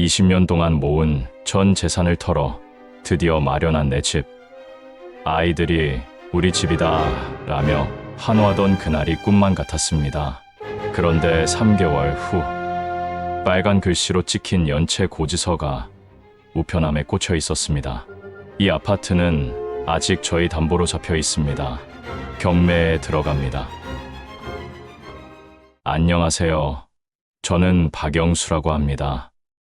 20년 동안 모은 전 재산을 털어 드디어 마련한 내 집. 아이들이 우리 집이다 라며 환호하던 그날이 꿈만 같았습니다. 그런데 3개월 후 빨간 글씨로 찍힌 연체 고지서가 우편함에 꽂혀 있었습니다. 이 아파트는 아직 저희 담보로 잡혀 있습니다. 경매에 들어갑니다. 안녕하세요. 저는 박영수라고 합니다.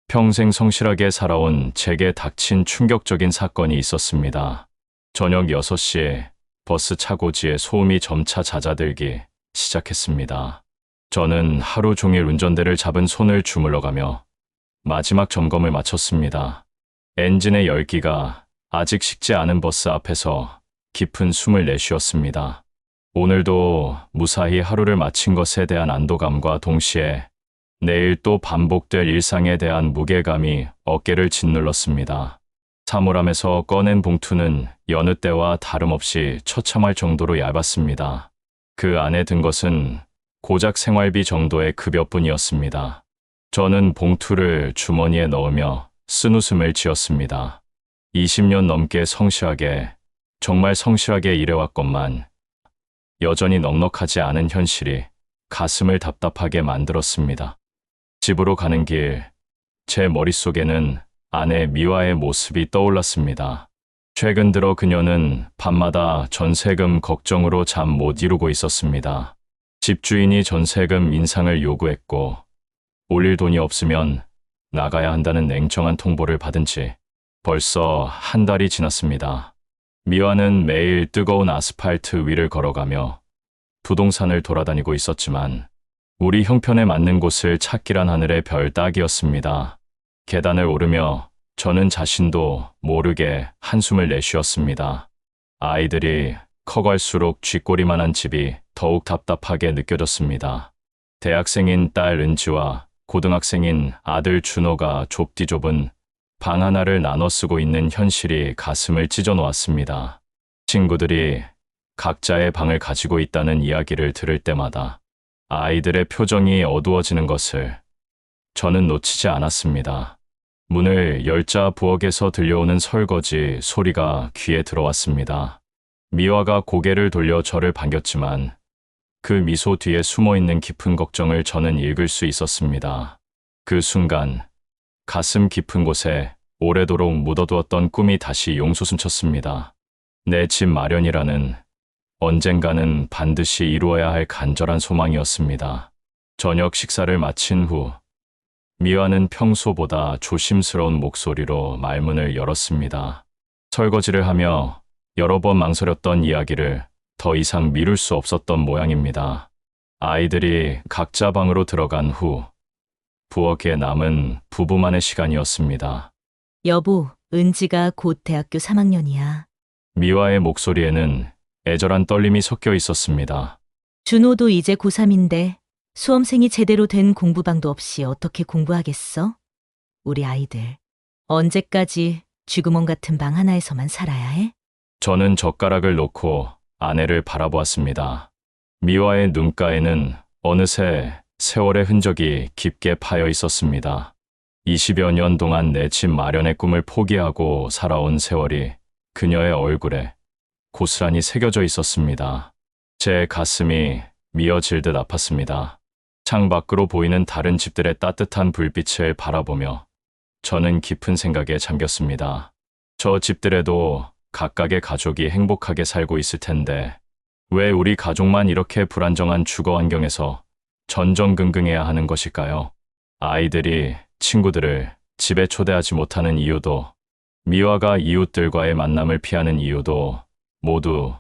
평생 성실하게 살아온 제게 닥친 충격적인 사건이 있었습니다. 저녁 6시에 버스 차고지에 소음이 점차 잦아들기 시작했습니다. 저는 하루 종일 운전대를 잡은 손을 주물러가며 마지막 점검을 마쳤습니다. 엔진의 열기가 아직 식지 않은 버스 앞에서 깊은 숨을 내쉬었습니다. 오늘도 무사히 하루를 마친 것에 대한 안도감과 동시에 내일 또 반복될 일상에 대한 무게감이 어깨를 짓눌렀습니다. 사물함에서 꺼낸 봉투는 여느 때와 다름없이 처참할 정도로 얇았습니다. 그 안에 든 것은 고작 생활비 정도의 급여뿐이었습니다. 저는 봉투를 주머니에 넣으며 쓴웃음을 지었습니다. 20년 넘게 성실하게, 정말 성실하게 일해왔건만 여전히 넉넉하지 않은 현실이 가슴을 답답하게 만들었습니다. 집으로 가는 길, 제 머릿속에는 아내 미화의 모습이 떠올랐습니다. 최근 들어 그녀는 밤마다 전세금 걱정으로 잠 못 이루고 있었습니다. 집주인이 전세금 인상을 요구했고 올릴 돈이 없으면 나가야 한다는 냉정한 통보를 받은 지 벌써 한 달이 지났습니다. 미화는 매일 뜨거운 아스팔트 위를 걸어가며 부동산을 돌아다니고 있었지만 우리 형편에 맞는 곳을 찾기란 하늘의 별 따기였습니다. 계단을 오르며 저는 자신도 모르게 한숨을 내쉬었습니다. 아이들이 커갈수록 쥐꼬리만한 집이 더욱 답답하게 느껴졌습니다. 대학생인 딸 은지와 고등학생인 아들 준호가 좁디 좁은 방 하나를 나눠 쓰고 있는 현실이 가슴을 찢어놓았습니다. 친구들이 각자의 방을 가지고 있다는 이야기를 들을 때마다 아이들의 표정이 어두워지는 것을 저는 놓치지 않았습니다. 문을 열자 부엌에서 들려오는 설거지 소리가 귀에 들어왔습니다. 미화가 고개를 돌려 저를 반겼지만 그 미소 뒤에 숨어있는 깊은 걱정을 저는 읽을 수 있었습니다. 그 순간 가슴 깊은 곳에 오래도록 묻어두었던 꿈이 다시 용솟음쳤습니다. 내 집 마련이라는 언젠가는 반드시 이루어야 할 간절한 소망이었습니다. 저녁 식사를 마친 후 미화는 평소보다 조심스러운 목소리로 말문을 열었습니다. 설거지를 하며 여러 번 망설였던 이야기를 더 이상 미룰 수 없었던 모양입니다. 아이들이 각자 방으로 들어간 후 부엌에 남은 부부만의 시간이었습니다. 여보, 은지가 곧 대학교 3학년이야. 미화의 목소리에는 애절한 떨림이 섞여 있었습니다. 준호도 이제 고3인데 수험생이 제대로 된 공부방도 없이 어떻게 공부하겠어? 우리 아이들. 언제까지 쥐구멍 같은 방 하나에서만 살아야 해? 저는 젓가락을 놓고 아내를 바라보았습니다. 미화의 눈가에는 어느새 세월의 흔적이 깊게 파여 있었습니다. 20여 년 동안 내 집 마련의 꿈을 포기하고 살아온 세월이 그녀의 얼굴에 고스란히 새겨져 있었습니다. 제 가슴이 미어질 듯 아팠습니다. 창밖으로 보이는 다른 집들의 따뜻한 불빛을 바라보며 저는 깊은 생각에 잠겼습니다. 저 집들에도 각각의 가족이 행복하게 살고 있을 텐데 왜 우리 가족만 이렇게 불안정한 주거 환경에서 전전긍긍해야 하는 것일까요? 아이들이 친구들을 집에 초대하지 못하는 이유도 미화가 이웃들과의 만남을 피하는 이유도 모두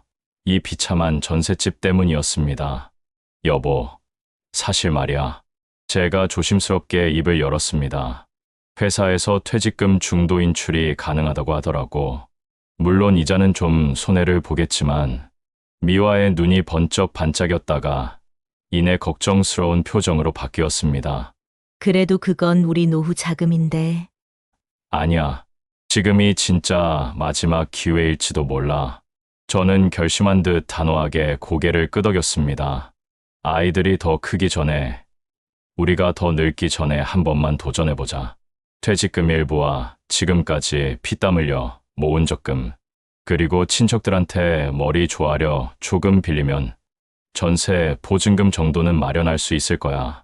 이 비참한 전셋집 때문이었습니다. 여보, 사실 말이야. 제가 조심스럽게 입을 열었습니다. 회사에서 퇴직금 중도 인출이 가능하다고 하더라고. 물론 이자는 좀 손해를 보겠지만 미화의 눈이 번쩍 반짝였다가 이내 걱정스러운 표정으로 바뀌었습니다. 그래도 그건 우리 노후 자금인데. 아니야. 지금이 진짜 마지막 기회일지도 몰라. 저는 결심한 듯 단호하게 고개를 끄덕였습니다. 아이들이 더 크기 전에, 우리가 더 늙기 전에 한 번만 도전해보자. 퇴직금 일부와 지금까지 피땀 흘려 모은 적금, 그리고 친척들한테 머리 조아려 조금 빌리면 전세 보증금 정도는 마련할 수 있을 거야.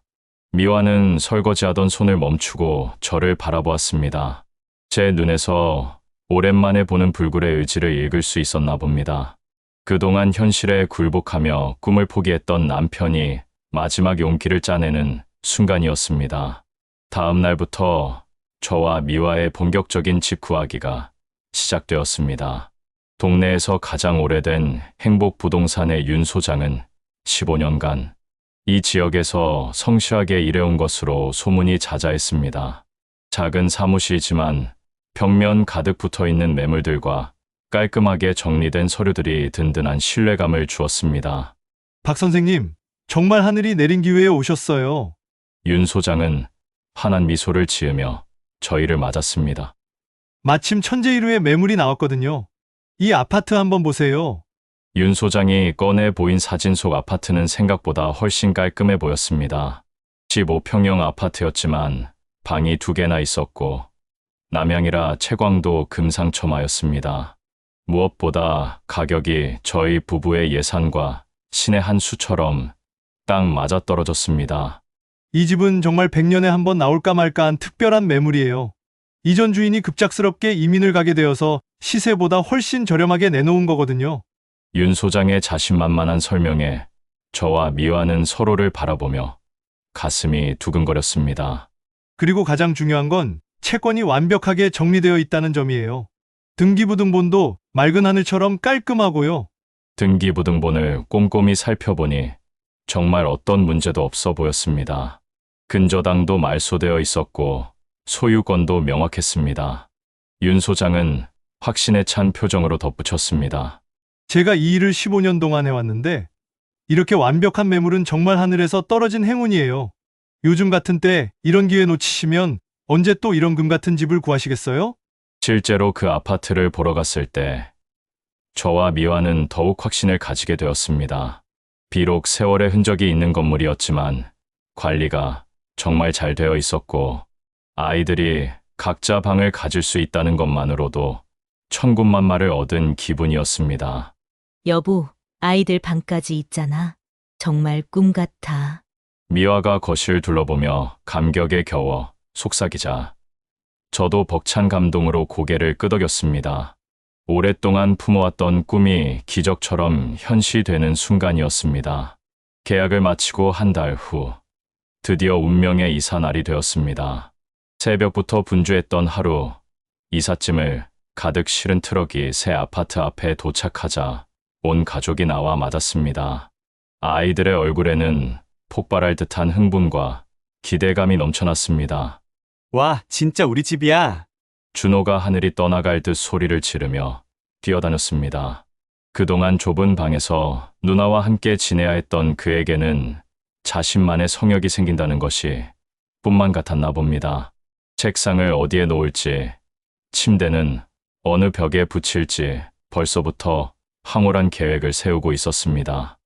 미화는 설거지하던 손을 멈추고 저를 바라보았습니다. 제 눈에서 오랜만에 보는 불굴의 의지를 읽을 수 있었나 봅니다. 그동안 현실에 굴복하며 꿈을 포기했던 남편이 마지막 용기를 짜내는 순간이었습니다. 다음 날부터 저와 미화의 본격적인 집 구하기가 시작되었습니다. 동네에서 가장 오래된 행복부동산의 윤 소장은 15년간 이 지역에서 성실하게 일해온 것으로 소문이 자자했습니다. 작은 사무실이지만 벽면 가득 붙어 있는 매물들과 깔끔하게 정리된 서류들이 든든한 신뢰감을 주었습니다. 박 선생님, 정말 하늘이 내린 기회에 오셨어요. 윤 소장은 환한 미소를 지으며 저희를 맞았습니다. 마침 천재이루의 매물이 나왔거든요. 이 아파트 한번 보세요. 윤 소장이 꺼내 보인 사진 속 아파트는 생각보다 훨씬 깔끔해 보였습니다. 15평형 아파트였지만 방이 2개나 있었고 남향이라 채광도 금상첨화였습니다. 무엇보다 가격이 저희 부부의 예산과 신의 한 수처럼 딱 맞아떨어졌습니다. 이 집은 정말 100년에 한 번 나올까 말까한 특별한 매물이에요. 이전 주인이 급작스럽게 이민을 가게 되어서 시세보다 훨씬 저렴하게 내놓은 거거든요. 윤 소장의 자신만만한 설명에 저와 미화는 서로를 바라보며 가슴이 두근거렸습니다. 그리고 가장 중요한 건 채권이 완벽하게 정리되어 있다는 점이에요. 등기부등본도 맑은 하늘처럼 깔끔하고요. 등기부등본을 꼼꼼히 살펴보니 정말 어떤 문제도 없어 보였습니다. 근저당도 말소되어 있었고 소유권도 명확했습니다. 윤 소장은 확신에 찬 표정으로 덧붙였습니다. 제가 이 일을 15년 동안 해왔는데 이렇게 완벽한 매물은 정말 하늘에서 떨어진 행운이에요. 요즘 같은 때 이런 기회 놓치시면 언제 또 이런 금 같은 집을 구하시겠어요? 실제로 그 아파트를 보러 갔을 때 저와 미화는 더욱 확신을 가지게 되었습니다. 비록 세월의 흔적이 있는 건물이었지만 관리가 정말 잘 되어 있었고 아이들이 각자 방을 가질 수 있다는 것만으로도 천군만마를 얻은 기분이었습니다. 여보, 아이들 방까지 있잖아. 정말 꿈 같아. 미화가 거실 둘러보며 감격에 겨워 속삭이자 저도 벅찬 감동으로 고개를 끄덕였습니다. 오랫동안 품어왔던 꿈이 기적처럼 현실되는 순간이었습니다. 계약을 마치고 한 달 후 드디어 운명의 이사 날이 되었습니다. 새벽부터 분주했던 하루, 이삿짐을 가득 실은 트럭이 새 아파트 앞에 도착하자 온 가족이 나와 맞았습니다. 아이들의 얼굴에는 폭발할 듯한 흥분과 기대감이 넘쳐났습니다. 와, 진짜 우리 집이야. 준호가 하늘이 떠나갈 듯 소리를 지르며 뛰어다녔습니다. 그동안 좁은 방에서 누나와 함께 지내야 했던 그에게는 자신만의 성역이 생긴다는 것이 꿈만 같았나 봅니다. 책상을 어디에 놓을지, 침대는 어느 벽에 붙일지 벌써부터 황홀한 계획을 세우고 있었습니다.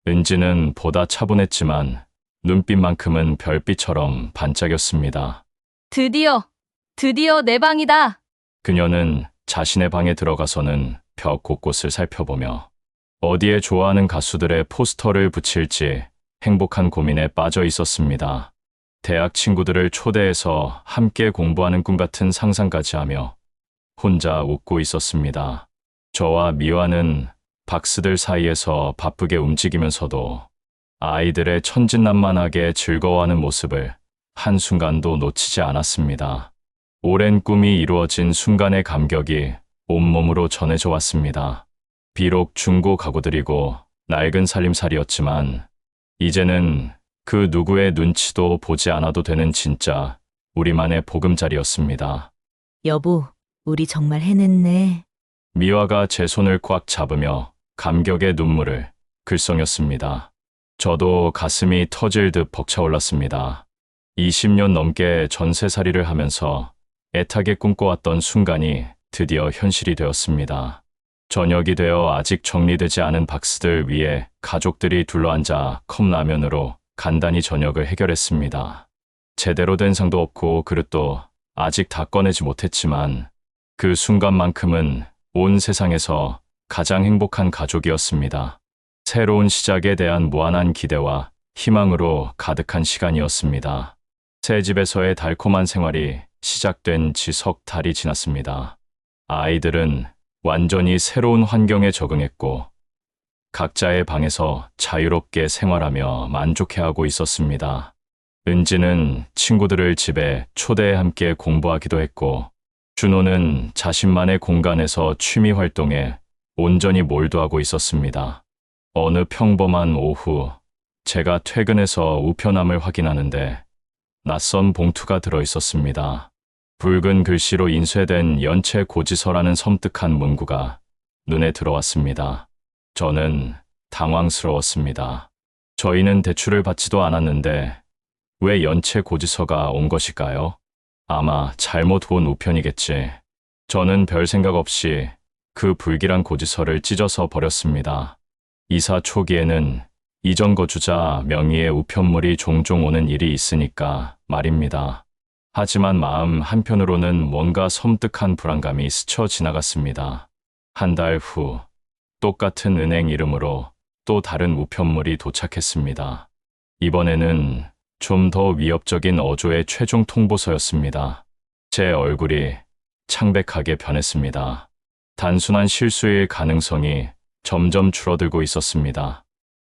은지는 보다 차분했지만 눈빛만큼은 별빛처럼 반짝였습니다. 드디어 내 방이다. 그녀는 자신의 방에 들어가서는 벽 곳곳을 살펴보며 어디에 좋아하는 가수들의 포스터를 붙일지 행복한 고민에 빠져 있었습니다. 대학 친구들을 초대해서 함께 공부하는 꿈 같은 상상까지 하며 혼자 웃고 있었습니다. 저와 미화는 박스들 사이에서 바쁘게 움직이면서도 아이들의 천진난만하게 즐거워하는 모습을 한순간도 놓치지 않았습니다. 오랜 꿈이 이루어진 순간의 감격이 온몸으로 전해져 왔습니다. 비록 중고 가구들이고 낡은 살림살이였지만 이제는 그 누구의 눈치도 보지 않아도 되는 진짜 우리만의 보금자리였습니다. 여보, 우리 정말 해냈네. 미화가 제 손을 꽉 잡으며 감격의 눈물을 글썽였습니다. 저도 가슴이 터질 듯 벅차올랐습니다. 20년 넘게 전세살이를 하면서 애타게 꿈꿔왔던 순간이 드디어 현실이 되었습니다. 저녁이 되어 아직 정리되지 않은 박스들 위에 가족들이 둘러앉아 컵라면으로 간단히 저녁을 해결했습니다. 제대로 된 상도 없고 그릇도 아직 다 꺼내지 못했지만 그 순간만큼은 온 세상에서 가장 행복한 가족이었습니다. 새로운 시작에 대한 무한한 기대와 희망으로 가득한 시간이었습니다. 새 집에서의 달콤한 생활이 시작된 지 석 달이 지났습니다. 아이들은 완전히 새로운 환경에 적응했고 각자의 방에서 자유롭게 생활하며 만족해하고 있었습니다. 은지는 친구들을 집에 초대해 함께 공부하기도 했고 준호는 자신만의 공간에서 취미 활동에 온전히 몰두하고 있었습니다. 어느 평범한 오후, 제가 퇴근해서 우편함을 확인하는데 낯선 봉투가 들어 있었습니다. 붉은 글씨로 인쇄된 연체 고지서라는 섬뜩한 문구가 눈에 들어왔습니다. 저는 당황스러웠습니다. 저희는 대출을 받지도 않았는데 왜 연체 고지서가 온 것일까요? 아마 잘못 온 우편이겠지. 저는 별 생각 없이 그 불길한 고지서를 찢어서 버렸습니다. 이사 초기에는 이전 거주자 명의의 우편물이 종종 오는 일이 있으니까 말입니다. 하지만 마음 한편으로는 뭔가 섬뜩한 불안감이 스쳐 지나갔습니다. 한 달 후, 똑같은 은행 이름으로 또 다른 우편물이 도착했습니다. 이번에는 좀 더 위협적인 어조의 최종 통보서였습니다. 제 얼굴이 창백하게 변했습니다. 단순한 실수일 가능성이 점점 줄어들고 있었습니다.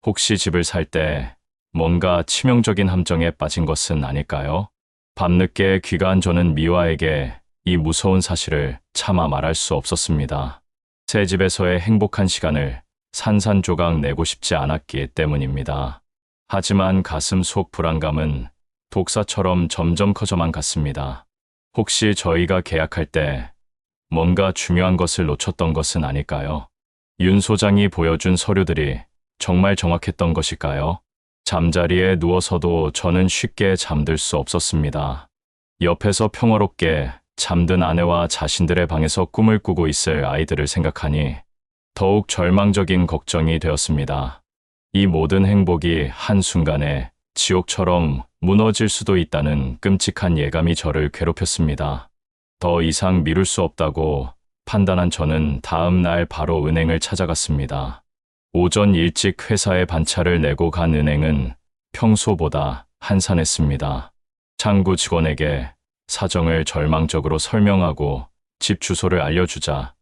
혹시 집을 살 때 뭔가 치명적인 함정에 빠진 것은 아닐까요? 밤늦게 귀가한 저는 미화에게 이 무서운 사실을 차마 말할 수 없었습니다. 새 집에서의 행복한 시간을 산산조각 내고 싶지 않았기 때문입니다. 하지만 가슴 속 불안감은 독사처럼 점점 커져만 갔습니다. 혹시 저희가 계약할 때 뭔가 중요한 것을 놓쳤던 것은 아닐까요? 윤 소장이 보여준 서류들이 정말 정확했던 것일까요? 잠자리에 누워서도 저는 쉽게 잠들 수 없었습니다. 옆에서 평화롭게 잠든 아내와 자신들의 방에서 꿈을 꾸고 있을 아이들을 생각하니 더욱 절망적인 걱정이 되었습니다. 이 모든 행복이 한순간에 지옥처럼 무너질 수도 있다는 끔찍한 예감이 저를 괴롭혔습니다. 더 이상 미룰 수 없다고 판단한 저는 다음 날 바로 은행을 찾아갔습니다. 오전 일찍 회사에 반차를 내고 간 은행은 평소보다 한산했습니다. 창구 직원에게 사정을 절망적으로 설명하고 집 주소를 알려주자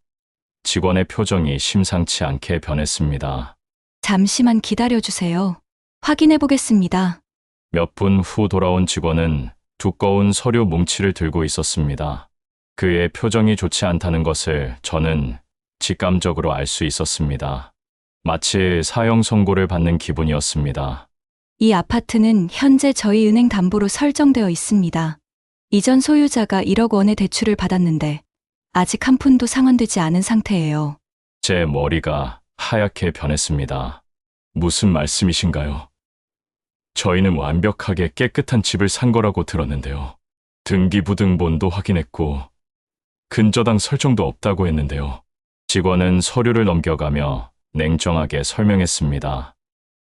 직원의 표정이 심상치 않게 변했습니다. 잠시만 기다려주세요. 확인해 보겠습니다. 몇 분 후 돌아온 직원은 두꺼운 서류 뭉치를 들고 있었습니다. 그의 표정이 좋지 않다는 것을 저는 직감적으로 알 수 있었습니다. 마치 사형 선고를 받는 기분이었습니다. 이 아파트는 현재 저희 은행 담보로 설정되어 있습니다. 이전 소유자가 1억 원의 대출을 받았는데 아직 한 푼도 상환되지 않은 상태예요. 제 머리가 하얗게 변했습니다. 무슨 말씀이신가요? 저희는 완벽하게 깨끗한 집을 산 거라고 들었는데요. 등기부등본도 확인했고 근저당 설정도 없다고 했는데요. 직원은 서류를 넘겨가며 냉정하게 설명했습니다.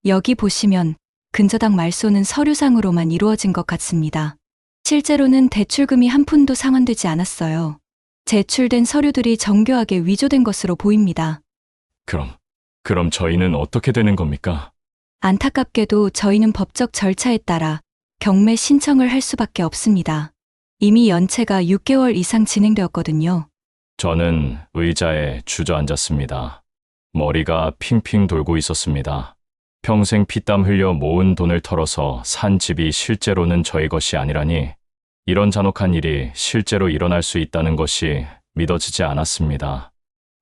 여기 보시면 근저당 말소는 서류상으로만 이루어진 것 같습니다. 실제로는 대출금이 한 푼도 상환되지 않았어요. 제출된 서류들이 정교하게 위조된 것으로 보입니다. 그럼 저희는 어떻게 되는 겁니까? 안타깝게도 저희는 법적 절차에 따라 경매 신청을 할 수밖에 없습니다. 이미 연체가 6개월 이상 진행되었거든요. 저는 의자에 주저앉았습니다. 머리가 핑핑 돌고 있었습니다. 평생 피땀 흘려 모은 돈을 털어서 산 집이 실제로는 저희 것이 아니라니 이런 잔혹한 일이 실제로 일어날 수 있다는 것이 믿어지지 않았습니다.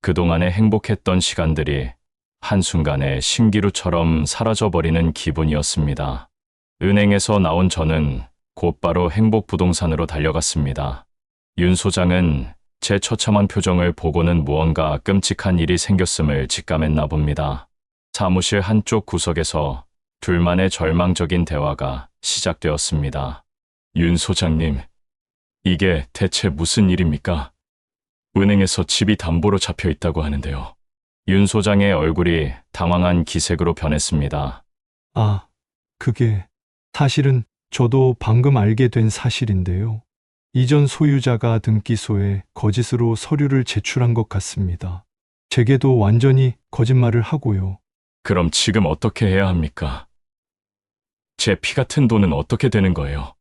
그동안의 행복했던 시간들이 한순간에 신기루처럼 사라져버리는 기분이었습니다. 은행에서 나온 저는 곧바로 행복부동산으로 달려갔습니다. 윤 소장은 제 처참한 표정을 보고는 무언가 끔찍한 일이 생겼음을 직감했나 봅니다. 사무실 한쪽 구석에서 둘만의 절망적인 대화가 시작되었습니다. 윤 소장님, 이게 대체 무슨 일입니까? 은행에서 집이 담보로 잡혀 있다고 하는데요. 윤 소장의 얼굴이 당황한 기색으로 변했습니다. 아, 그게 사실은 저도 방금 알게 된 사실인데요. 이전 소유자가 등기소에 거짓으로 서류를 제출한 것 같습니다. 제게도 완전히 거짓말을 하고요. 그럼 지금 어떻게 해야 합니까? 제 피 같은 돈은 어떻게 되는 거예요?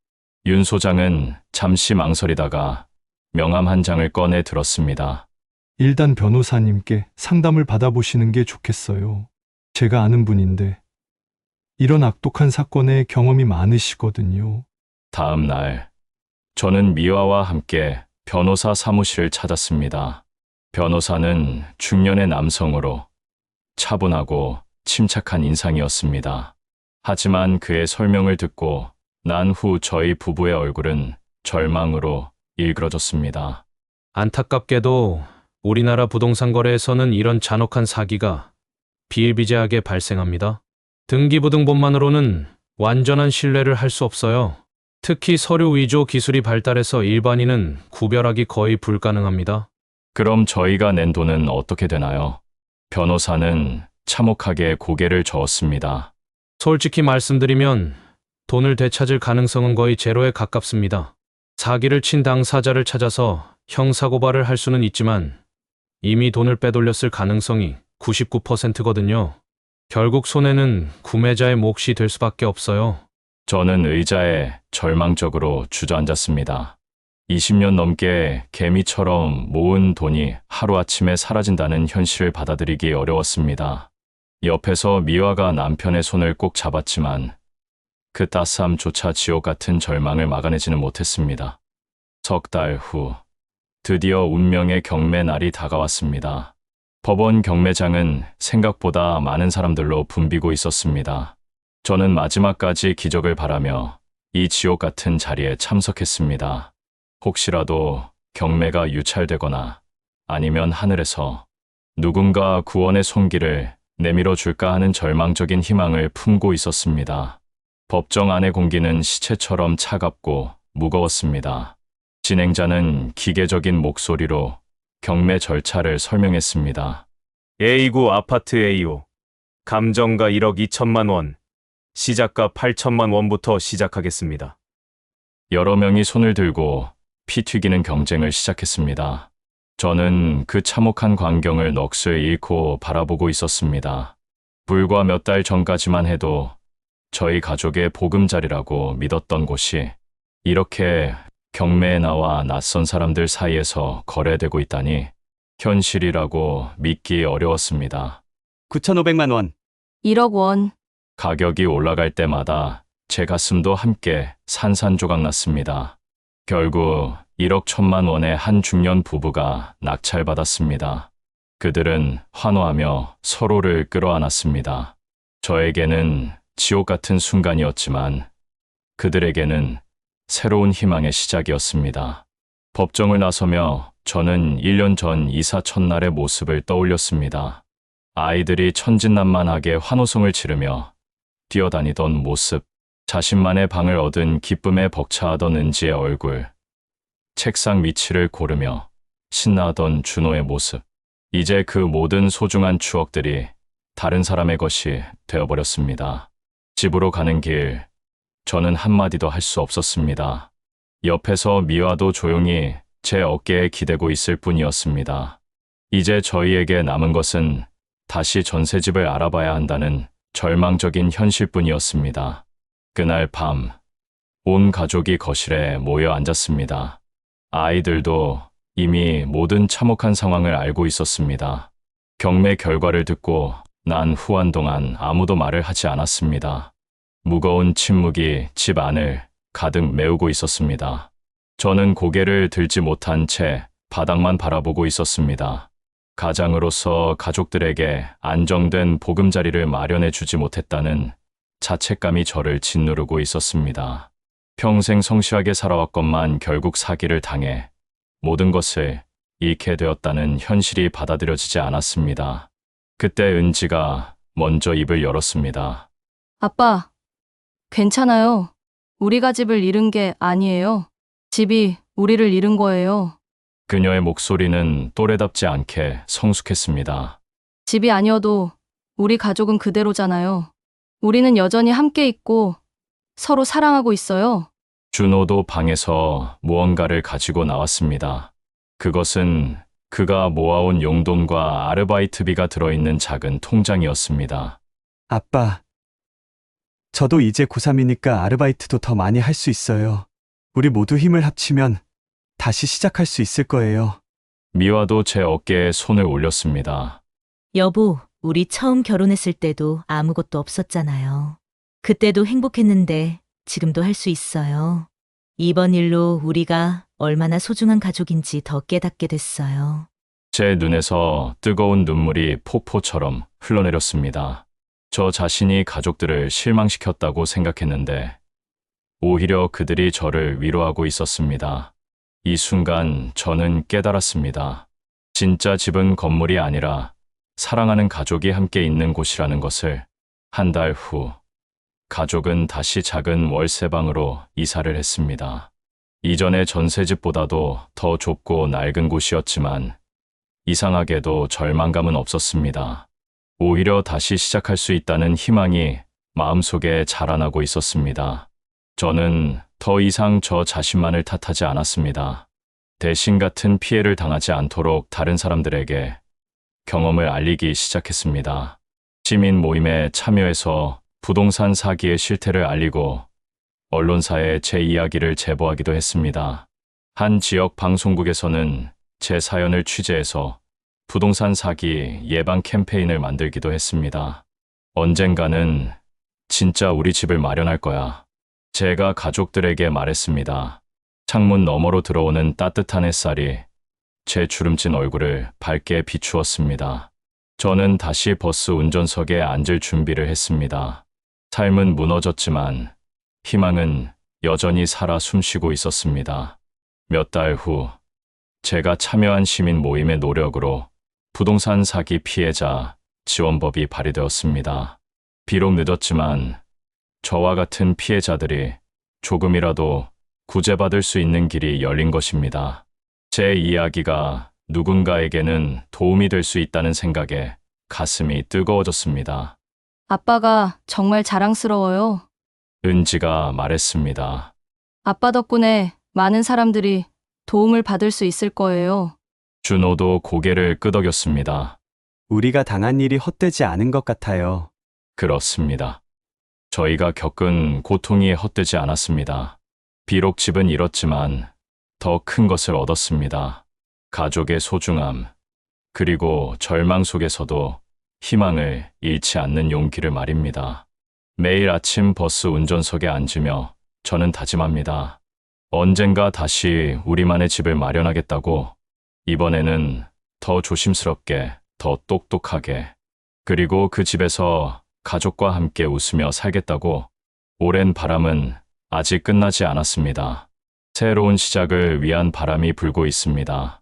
윤 소장은 잠시 망설이다가 명함 한 장을 꺼내 들었습니다. 일단 변호사님께 상담을 받아보시는 게 좋겠어요. 제가 아는 분인데 이런 악독한 사건에 경험이 많으시거든요. 다음 날, 저는 미화와 함께 변호사 사무실을 찾았습니다. 변호사는 중년의 남성으로 차분하고 침착한 인상이었습니다. 하지만 그의 설명을 듣고 난 후 저희 부부의 얼굴은 절망으로 일그러졌습니다. 안타깝게도 우리나라 부동산 거래에서는 이런 잔혹한 사기가 비일비재하게 발생합니다. 등기부등본만으로는 완전한 신뢰를 할 수 없어요. 특히 서류 위조 기술이 발달해서 일반인은 구별하기 거의 불가능합니다. 그럼 저희가 낸 돈은 어떻게 되나요? 변호사는 참혹하게 고개를 저었습니다. 솔직히 말씀드리면 돈을 되찾을 가능성은 거의 제로에 가깝습니다. 사기를 친 당사자를 찾아서 형사고발을 할 수는 있지만 이미 돈을 빼돌렸을 가능성이 99%거든요. 결국 손해는 구매자의 몫이 될 수밖에 없어요. 저는 의자에 절망적으로 주저앉았습니다. 20년 넘게 개미처럼 모은 돈이 하루아침에 사라진다는 현실을 받아들이기 어려웠습니다. 옆에서 미화가 남편의 손을 꼭 잡았지만 그 따스함조차 지옥 같은 절망을 막아내지는 못했습니다. 석 달 후, 드디어 운명의 경매 날이 다가왔습니다. 법원 경매장은 생각보다 많은 사람들로 붐비고 있었습니다. 저는 마지막까지 기적을 바라며 이 지옥 같은 자리에 참석했습니다. 혹시라도 경매가 유찰되거나 아니면 하늘에서 누군가 구원의 손길을 내밀어 줄까 하는 절망적인 희망을 품고 있었습니다. 법정 안의 공기는 시체처럼 차갑고 무거웠습니다. 진행자는 기계적인 목소리로 경매 절차를 설명했습니다. A9 아파트 A5 감정가 1억 2천만 원, 시작가 8천만 원부터 시작하겠습니다. 여러 명이 손을 들고 피 튀기는 경쟁을 시작했습니다. 저는 그 참혹한 광경을 넋을 잃고 바라보고 있었습니다. 불과 몇 달 전까지만 해도 저희 가족의 보금자리라고 믿었던 곳이 이렇게 경매에 나와 낯선 사람들 사이에서 거래되고 있다니 현실이라고 믿기 어려웠습니다. 9,500만 원. 1억 원. 가격이 올라갈 때마다 제 가슴도 함께 산산조각 났습니다. 결국 1억 1천만 원의 한 중년 부부가 낙찰받았습니다. 그들은 환호하며 서로를 끌어안았습니다. 저에게는 지옥 같은 순간이었지만 그들에게는 새로운 희망의 시작이었습니다. 법정을 나서며 저는 1년 전 이사 첫날의 모습을 떠올렸습니다. 아이들이 천진난만하게 환호성을 지르며 뛰어다니던 모습, 자신만의 방을 얻은 기쁨에 벅차하던 은지의 얼굴, 책상 위치를 고르며 신나하던 준호의 모습. 이제 그 모든 소중한 추억들이 다른 사람의 것이 되어버렸습니다. 집으로 가는 길, 저는 한마디도 할 수 없었습니다. 옆에서 미화도 조용히 제 어깨에 기대고 있을 뿐이었습니다. 이제 저희에게 남은 것은 다시 전세집을 알아봐야 한다는 절망적인 현실뿐이었습니다. 그날 밤, 온 가족이 거실에 모여 앉았습니다. 아이들도 이미 모든 참혹한 상황을 알고 있었습니다. 경매 결과를 듣고 난 후 한동안 아무도 말을 하지 않았습니다. 무거운 침묵이 집 안을 가득 메우고 있었습니다. 저는 고개를 들지 못한 채 바닥만 바라보고 있었습니다. 가장으로서 가족들에게 안정된 보금자리를 마련해 주지 못했다는 자책감이 저를 짓누르고 있었습니다. 평생 성실하게 살아왔건만 결국 사기를 당해 모든 것을 잃게 되었다는 현실이 받아들여지지 않았습니다. 그때 은지가 먼저 입을 열었습니다. 아빠, 괜찮아요. 우리가 집을 잃은 게 아니에요. 집이 우리를 잃은 거예요. 그녀의 목소리는 또래답지 않게 성숙했습니다. 집이 아니어도 우리 가족은 그대로잖아요. 우리는 여전히 함께 있고 서로 사랑하고 있어요. 준호도 방에서 무언가를 가지고 나왔습니다. 그것은 그가 모아온 용돈과 아르바이트비가 들어있는 작은 통장이었습니다. 아빠, 저도 이제 고3이니까 아르바이트도 더 많이 할 수 있어요. 우리 모두 힘을 합치면 다시 시작할 수 있을 거예요. 미화도 제 어깨에 손을 올렸습니다. 여보, 우리 처음 결혼했을 때도 아무것도 없었잖아요. 그때도 행복했는데 지금도 할 수 있어요. 이번 일로 우리가 얼마나 소중한 가족인지 더 깨닫게 됐어요. 제 눈에서 뜨거운 눈물이 폭포처럼 흘러내렸습니다. 저 자신이 가족들을 실망시켰다고 생각했는데 오히려 그들이 저를 위로하고 있었습니다. 이 순간 저는 깨달았습니다. 진짜 집은 건물이 아니라 사랑하는 가족이 함께 있는 곳이라는 것을. 한 달 후, 가족은 다시 작은 월세방으로 이사를 했습니다. 이전의 전세집보다도 더 좁고 낡은 곳이었지만 이상하게도 절망감은 없었습니다. 오히려 다시 시작할 수 있다는 희망이 마음속에 자라나고 있었습니다. 저는 더 이상 저 자신만을 탓하지 않았습니다. 대신 같은 피해를 당하지 않도록 다른 사람들에게 경험을 알리기 시작했습니다. 시민 모임에 참여해서 부동산 사기의 실태를 알리고 언론사에 제 이야기를 제보하기도 했습니다. 한 지역 방송국에서는 제 사연을 취재해서 부동산 사기 예방 캠페인을 만들기도 했습니다. 언젠가는 진짜 우리 집을 마련할 거야. 제가 가족들에게 말했습니다. 창문 너머로 들어오는 따뜻한 햇살이 제 주름진 얼굴을 밝게 비추었습니다. 저는 다시 버스 운전석에 앉을 준비를 했습니다. 삶은 무너졌지만 희망은 여전히 살아 숨쉬고 있었습니다. 몇 달 후, 제가 참여한 시민 모임의 노력으로 부동산 사기 피해자 지원법이 발의되었습니다. 비록 늦었지만 저와 같은 피해자들이 조금이라도 구제받을 수 있는 길이 열린 것입니다. 제 이야기가 누군가에게는 도움이 될 수 있다는 생각에 가슴이 뜨거워졌습니다. 아빠가 정말 자랑스러워요. 은지가 말했습니다. 아빠 덕분에 많은 사람들이 도움을 받을 수 있을 거예요. 준호도 고개를 끄덕였습니다. 우리가 당한 일이 헛되지 않은 것 같아요. 그렇습니다. 저희가 겪은 고통이 헛되지 않았습니다. 비록 집은 잃었지만 더 큰 것을 얻었습니다. 가족의 소중함, 그리고 절망 속에서도 희망을 잃지 않는 용기를 말입니다. 매일 아침 버스 운전석에 앉으며 저는 다짐합니다. 언젠가 다시 우리만의 집을 마련하겠다고. 이번에는 더 조심스럽게, 더 똑똑하게, 그리고 그 집에서 가족과 함께 웃으며 살겠다고. 오랜 바람은 아직 끝나지 않았습니다. 새로운 시작을 위한 바람이 불고 있습니다.